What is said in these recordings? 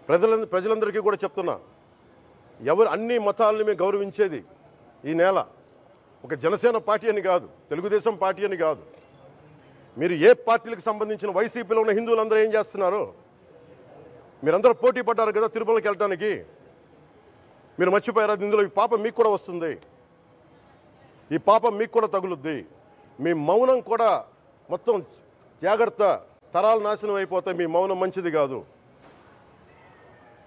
ప్రజలందరికీ కూడా చెప్తున్నా, ఎవరు అన్ని మతాలని మేము గౌరవించేది ఈ నేల. ఒక జనసేన పార్టీ అని కాదు, తెలుగుదేశం పార్టీ అని కాదు. మీరు ఏ పార్టీలకు సంబంధించిన వైసీపీలో ఉన్న హిందువులందరూ ఏం చేస్తున్నారు? మీరందరూ పోటీ పడ్డారు కదా తిరుమలకి వెళ్ళడానికి. మీరు మర్చిపోయారు, అది ఇందులో ఈ పాపం మీకు కూడా వస్తుంది, ఈ పాపం మీకు కూడా తగులుద్ది. మీ మౌనం కూడా మొత్తం జాగ్రత్త, తరాలు నాశనం అయిపోతాయి. మీ మౌనం మంచిది కాదు.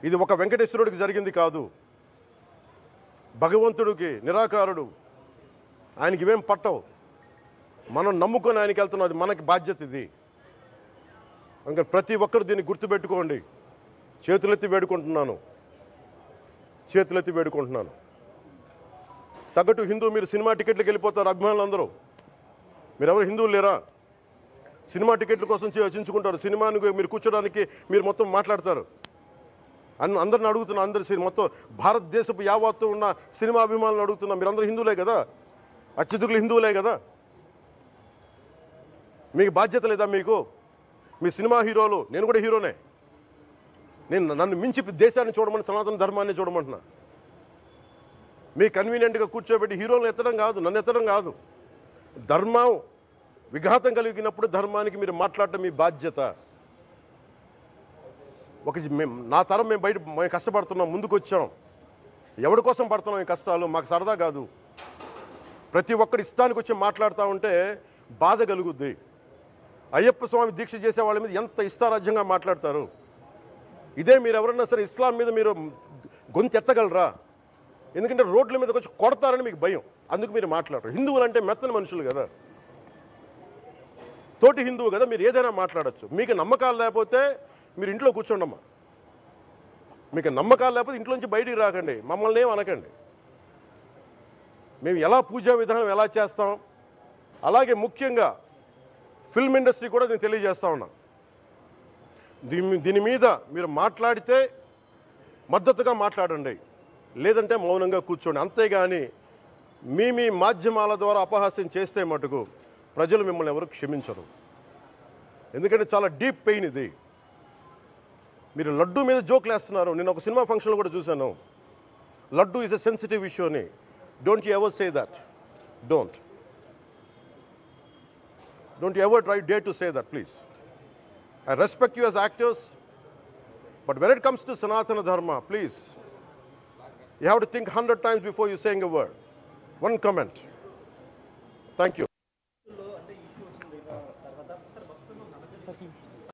ఇది ఒక వెంకటేశ్వరుడికి జరిగింది కాదు. భగవంతుడికి, నిరాకారుడు, ఆయనకి ఇవేం పట్టవు. మనం నమ్ముకొని ఆయనకి వెళ్తున్నాం, అది మనకి బాధ్యత. ఇది ఇంకా ప్రతి ఒక్కరు దీన్ని గుర్తుపెట్టుకోండి. చేతులెత్తి వేడుకుంటున్నాను. సగటు హిందూ మీరు సినిమా టికెట్లకు వెళ్ళిపోతారు. అభిమానులందరూ మీరెవరు హిందువులు లేరా? సినిమా టికెట్ల కోసం చించుకుంటారు. సినిమాని మీరు కూర్చోడానికి మీరు మొత్తం మాట్లాడతారు. అందరిని అడుగుతున్నా, మొత్తం భారతదేశపు యావత్తు ఉన్న సినిమా అభిమానులను అడుగుతున్నా, మీరందరూ హిందువులే కదా? అత్యధికులు హిందువులే కదా? మీకు బాధ్యత లేదా? మీకు మీ సినిమా హీరోలు, నేను కూడా హీరోనే. నన్ను మించి దేశాన్ని చూడమని, సనాతన ధర్మాన్ని చూడమంటున్నా. మీ కన్వీనియంట్గా కూర్చోబెట్టి హీరోలను ఎత్తడం కాదు, నన్ను ఎత్తడం కాదు. ధర్మం విఘాతం కలిగినప్పుడు ధర్మానికి మీరు మాట్లాడటం మీ బాధ్యత. నా తరం మేము కష్టపడుతున్నాం, ముందుకు వచ్చాం. ఎవరి కోసం పడుతున్నాం ఈ కష్టాలు? మాకు సరదా కాదు. ప్రతి ఒక్కరి ఇష్టానికి వచ్చి మాట్లాడుతూ ఉంటే బాధ కలుగుద్ది. అయ్యప్ప స్వామి దీక్ష చేసే వాళ్ళ మీద ఎంత ఇష్టారాజ్యంగా మాట్లాడతారు. ఇదే మీరు ఎవరన్నా సరే ఇస్లాం మీద మీరు గొంతు ఎత్తగలరా? ఎందుకంటే రోడ్ల మీదకి వచ్చి కొడతారని మీకు భయం, అందుకు మీరు మాట్లాడరు. హిందువులు అంటే మెత్తని మనుషులు కదా, తోటి హిందువు కదా, మీరు ఏదైనా మాట్లాడచ్చు. మీకు నమ్మకాలు లేకపోతే మీరు ఇంట్లో కూర్చోండమ్మా. మీకు నమ్మకాలు లేకపోతే ఇంట్లో నుంచి బయటికి రాకండి, మమ్మల్ని ఏం అనకండి. మేము ఎలా పూజా విధానం ఎలా చేస్తాం, అలాగే ముఖ్యంగా ఫిల్మ్ ఇండస్ట్రీ కూడా నేను తెలియజేస్తా ఉన్నా. దీని మీద మీరు మాట్లాడితే మద్దతుగా మాట్లాడండి, లేదంటే మౌనంగా కూర్చోండి. అంతేగాని మీ మాధ్యమాల ద్వారా అపహాస్యం చేస్తే మటుకు ప్రజలు మిమ్మల్ని ఎవరు క్షమించరు. ఎందుకంటే చాలా డీప్ పెయిన్ ఇది. మీరు లడ్డూ మీద జోక్లు వేస్తున్నారు. నేను ఒక సినిమా ఫంక్షన్లో కూడా చూశాను. Laddu is a sensitive issue అని. Don't you ever say that. Don't you ever dare to say that, please. I respect you as actors, but when it comes to Sanatana Dharma, please, you have to think 100 times before you saying a word. One comment. Thank you.